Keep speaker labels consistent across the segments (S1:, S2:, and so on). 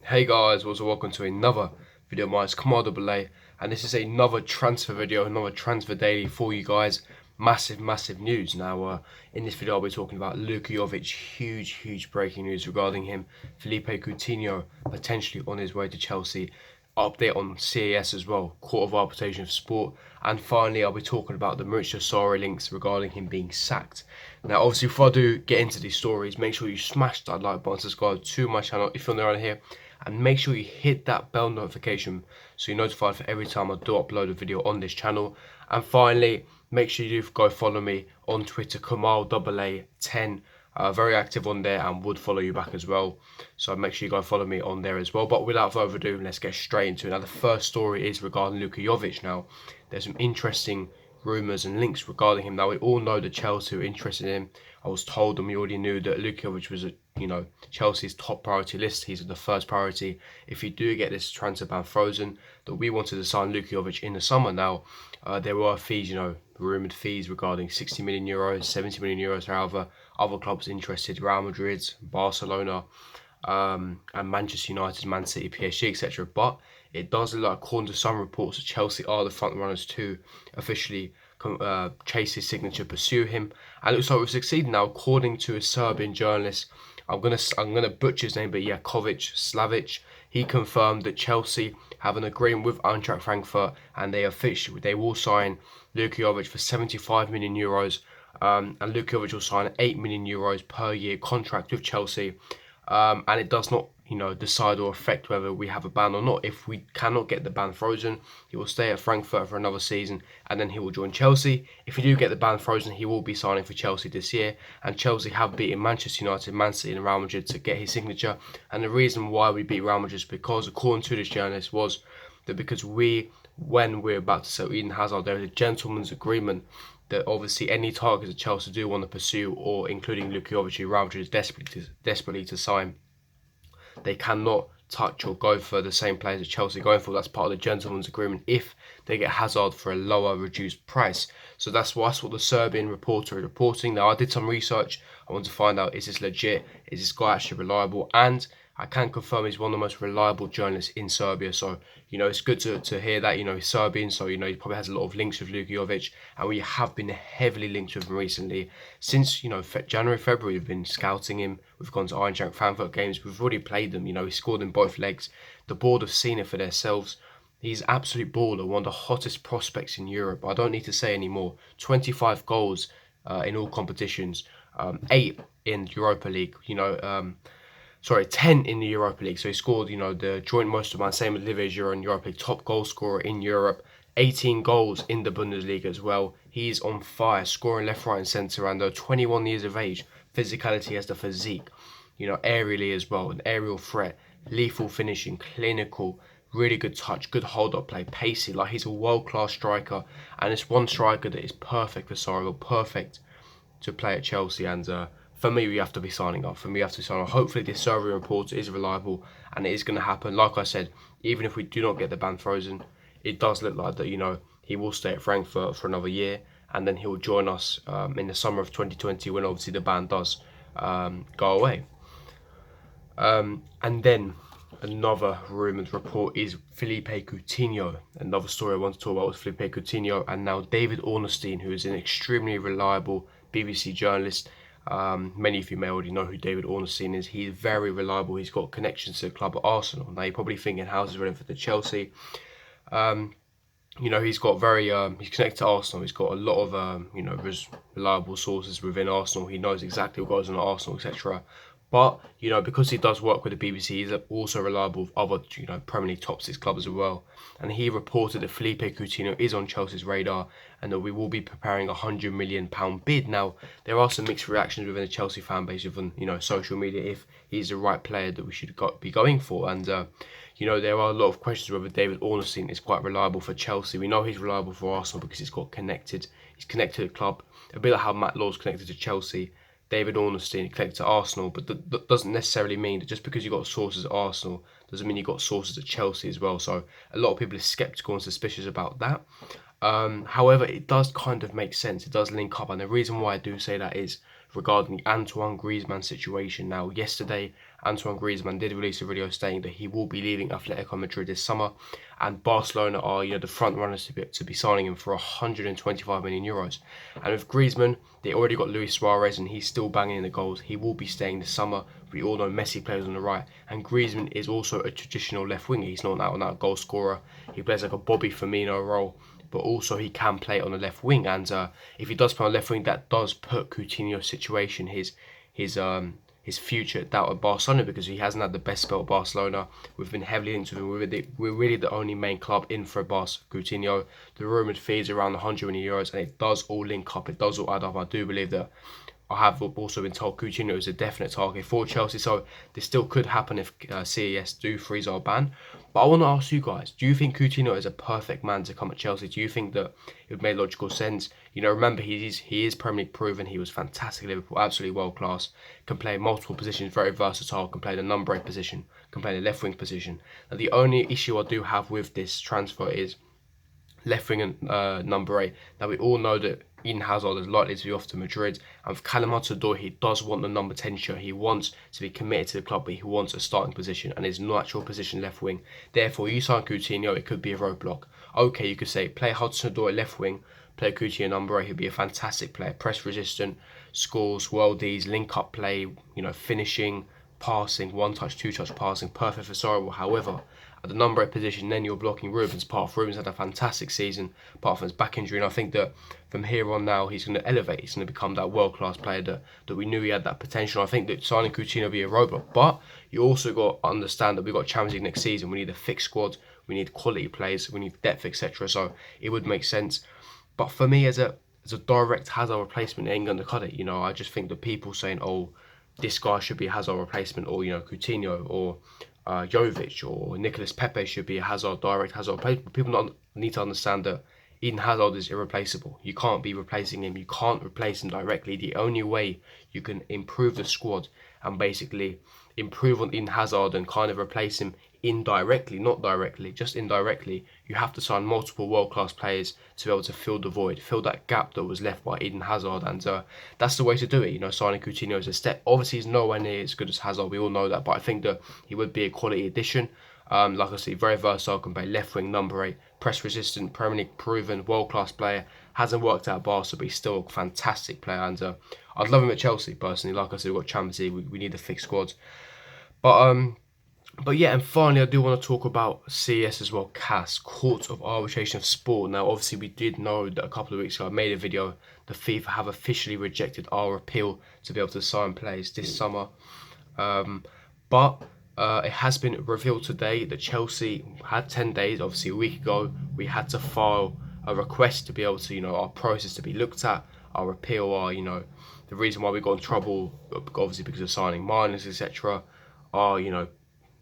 S1: Hey guys, welcome to another video of mine. It's Kamal AA, and this is another transfer video, another transfer daily for you guys. Massive news. Now, in this video, I'll be talking about Luka Jovic. Huge breaking news regarding him. Philippe Coutinho potentially on his way to Chelsea. Update on CAS as well, Court of Arbitration of Sport. And finally, I'll be talking about the Maurizio Sarri links regarding him being sacked. Now, obviously, before I do get into these stories, make sure you smash that like button, subscribe to my channel if you're new around here, and make sure you hit that bell notification so you're notified for every time I do upload a video on this channel. And finally, make sure you go follow me on Twitter, Kamal AA10. Very active on there and would follow you back as well. So make sure you go follow me on there as well. But without further ado, let's get straight into it. Now, the first story is regarding Luka Jovic. Now, there's some interesting rumours and links regarding him. Now, we all know that Chelsea are interested in him. I was told, and we already knew, that Luka Jovic was Chelsea's top priority list. He's the first priority. If you do get this transfer ban frozen, that we wanted to sign Luka Jovic in the summer. Now, there were fees, rumoured fees regarding 60 million euros, 70 million euros. However, other clubs interested: Real Madrid, Barcelona, and Manchester United, Man City, PSG, etc. But it does look like, according to some reports, that Chelsea are the front runners to officially chase his signature, pursue him, and it looks like we've succeeded now. According to a Serbian journalist, I'm gonna butcher his name, but yeah, Slavic. He confirmed that Chelsea have an agreement with Eintracht Frankfurt, and they will sign Luka Jovic for 75 million euros. And Luka Jovic will sign an 8 million euros per year contract with Chelsea. And it does not, decide or affect whether we have a ban or not. If we cannot get the ban frozen, he will stay at Frankfurt for another season, and then he will join Chelsea. If we do get the ban frozen, he will be signing for Chelsea this year. And Chelsea have beaten Manchester United, Man City, and Real Madrid to get his signature. And the reason why we beat Real Madrid is because, according to this journalist, was that because when we're about to sell Eden Hazard, there is a gentleman's agreement that obviously any targets that Chelsea do want to pursue, or including Luka Jovic, who Real Madrid is desperately to sign, they cannot touch or go for the same players that Chelsea are going for. That's part of the gentleman's agreement if they get Hazard for a lower, reduced price. So that's what the Serbian reporter is reporting. Now, I did some research. I want to find out, is this legit? Is this guy actually reliable? And I can confirm he's one of the most reliable journalists in Serbia. So, it's good to hear that. He's Serbian, so, he probably has a lot of links with Luka Jovic. And we have been heavily linked with him recently. Since, January, February, we've been scouting him. We've gone to Eintracht Frankfurt games. We've already played them. He scored in both legs. The board have seen it for themselves. He's an absolute baller, one of the hottest prospects in Europe. I don't need to say anymore. 25 goals in all competitions. 8 in Europa League. 10 in the Europa League. So he scored, the joint most amount, same as Olivier Giroud in Europa League, top goal scorer in Europe. 18 goals in the Bundesliga as well. He's on fire, scoring left, right, and centre. And 21 years of age, physicality, has the physique. Aerially as well, an aerial threat, lethal finishing, clinical, really good touch, good hold-up play, pacey. Like, he's a world-class striker, and it's one striker that is perfect for Sarri, perfect to play at Chelsea. And for me, we have to be signing up. Hopefully, this Serbian report is reliable, and it is going to happen. Like I said, even if we do not get the ban frozen, it does look like that, he will stay at Frankfurt for another year, and then he will join us in the summer of 2020 when obviously the ban does go away. And then another rumoured report is Philippe Coutinho. Another story I want to talk about was Philippe Coutinho, and now David Ornstein, who is an extremely reliable BBC journalist. Many of you may already know who David Ornstein is. He's very reliable. He's got connections to the club at Arsenal. Now, you're probably thinking, how's he relevant to Chelsea? He's got he's connected to Arsenal. He's got a lot of, reliable sources within Arsenal. He knows exactly what goes on at Arsenal, etc. But, because he does work with the BBC, he's also reliable with other, Premier League top 6 clubs as well. And he reported that Philippe Coutinho is on Chelsea's radar, and that we will be preparing a £100 million bid. Now, there are some mixed reactions within the Chelsea fan base, within, social media, if he's the right player that we should be going for. And, there are a lot of questions whether David Ornstein is quite reliable for Chelsea. We know he's reliable for Arsenal because he's connected to the club. A bit like how Matt Law's connected to Chelsea. David Ornstein connected to Arsenal, but that doesn't necessarily mean that just because you've got sources at Arsenal doesn't mean you've got sources at Chelsea as well. So a lot of people are sceptical and suspicious about that. However, it does kind of make sense. It does link up, and the reason why I do say that is regarding the Antoine Griezmann situation. Now, yesterday, Antoine Griezmann did release a video stating that he will be leaving Atletico Madrid this summer, and Barcelona are, the front runners to be signing him for 125 million euros. And with Griezmann, they already got Luis Suarez, and he's still banging in the goals. He will be staying this summer. We all know Messi plays on the right, and Griezmann is also a traditional left winger. He's not an out-and-out goal scorer. He plays like a Bobby Firmino role, but also he can play on the left wing. And if he does play on the left wing, that does put Coutinho's situation, his future at doubt at Barcelona, because he hasn't had the best spell at Barcelona. We've been heavily into him. We're really the only main club in for Barca. Coutinho, the rumoured fees around 100 million euros, and it does all link up. It does all add up. I do believe that. I have also been told Coutinho is a definite target for Chelsea, so this still could happen if CES do freeze our ban. But I want to ask you guys, do you think Coutinho is a perfect man to come at Chelsea? Do you think that it would make logical sense? Remember, he is Premier League proven. He was fantastic at Liverpool, absolutely world class. Can play multiple positions, very versatile. Can play the number 8 position, can play the left wing position. Now, the only issue I do have with this transfer is left wing and number 8. Now, we all know that Eden Hazard is likely to be off to Madrid, and with Callum Hudson-Odoi, he does want the number 10 shirt. He wants to be committed to the club, but he wants a starting position, and his natural position left wing. Therefore, you sign Coutinho, it could be a roadblock. Okay, you could say play Hudson-Odoi left wing, play Coutinho number 8. He'd be a fantastic player, press resistant, scores, worldies, link up play, finishing, passing, one touch, two touch passing, perfect for Sorrow. However, at the number 8 position, then you're blocking Ruben's path. Ruben's had a fantastic season, apart from his back injury, and I think that from here on now, he's going to elevate. He's going to become that world-class player that we knew he had that potential. I think that signing Coutinho will be a roadblock, but you also got to understand that we've got Champions League next season. We need a fixed squad, we need quality players, we need depth, etc. So it would make sense. But for me, as a direct Hazard replacement, it ain't going to cut it. I just think that people saying, oh, this guy should be a Hazard replacement, or Coutinho, or Jovic or Nicolas Pepe should be a direct Hazard replacement. People need to understand that Eden Hazard is irreplaceable. You can't be replacing him. You can't replace him directly. The only way you can improve the squad and basically improve on Eden Hazard and kind of replace him indirectly, not directly, just indirectly, you have to sign multiple world-class players to be able to fill the void, fill that gap that was left by Eden Hazard, and that's the way to do it. Signing Coutinho is a step. Obviously, he's nowhere near as good as Hazard, we all know that, but I think that he would be a quality addition. Like I said, very versatile, can play left wing, number 8, press resistant, Premier League proven, world-class player. Hasn't worked out at Barca, but he's still a fantastic player, and I'd love him at Chelsea, personally. Like I said, we've got Champions League, we need a fixed squad. But yeah, and finally, I do want to talk about CES as well, CAS, Court of Arbitration of Sport. Now, obviously, we did know that a couple of weeks ago, I made a video, the FIFA have officially rejected our appeal to be able to sign players this summer. But it has been revealed today that Chelsea had 10 days, obviously a week ago, we had to file a request to be able to, our process to be looked at, our appeal, the reason why we got in trouble, obviously because of signing minors, etc., our,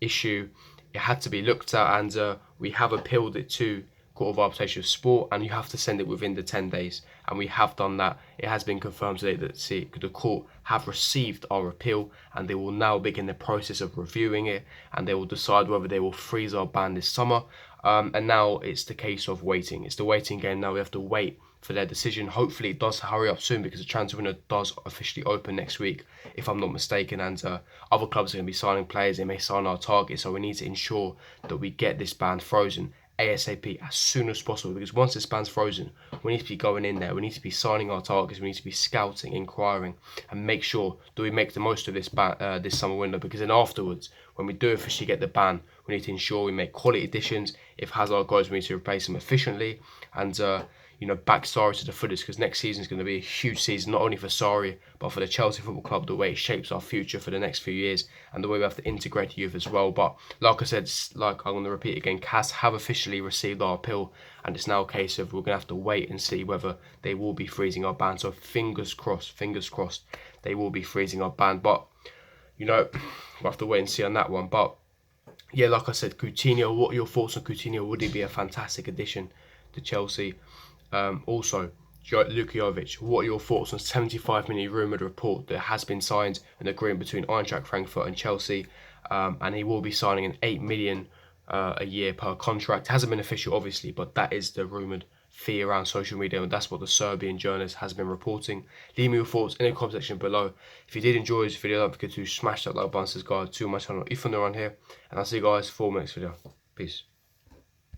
S1: issue, it had to be looked at, and we have appealed it to Court of Arbitration of Sport, and you have to send it within the 10 days, and we have done that. It has been confirmed today that the court have received our appeal, and they will now begin the process of reviewing it, and they will decide whether they will freeze our ban this summer. And now it's the case of waiting. It's the waiting game now. We have to wait for their decision. Hopefully it does hurry up soon, because the transfer window does officially open next week, if I'm not mistaken, and other clubs are going to be signing players. They may sign our target, so we need to ensure that we get this ban frozen ASAP as soon as possible, because once this ban's frozen, we need to be going in there, we need to be signing our targets, we need to be scouting, inquiring, and make sure that we make the most of this this summer window, because then afterwards, when we do officially get the ban, we need to ensure we make quality additions. If Hazard goes, we need to replace him efficiently, and back Sarri to the fullest, because next season is going to be a huge season, not only for Sarri, but for the Chelsea Football Club, the way it shapes our future for the next few years, and the way we have to integrate youth as well. But like I said, like I'm going to repeat again, CAS have officially received our appeal, and it's now a case of we're going to have to wait and see whether they will be freezing our ban. So fingers crossed, they will be freezing our ban. But, we'll have to wait and see on that one. But yeah, like I said, Coutinho, what are your thoughts on Coutinho? Would he be a fantastic addition to Chelsea? Also, Luka Jovic, what are your thoughts on 75 million rumoured report that has been signed, an agreement between Eintracht Frankfurt and Chelsea, and he will be signing an 8 million a year per contract. Hasn't been official, obviously, but that is the rumoured fee around social media, and that's what the Serbian journalist has been reporting. Leave me your thoughts in the comment section below. If you did enjoy this video, don't forget to smash that like button, subscribe to my channel if you're new around here, and I'll see you guys for my next video. Peace.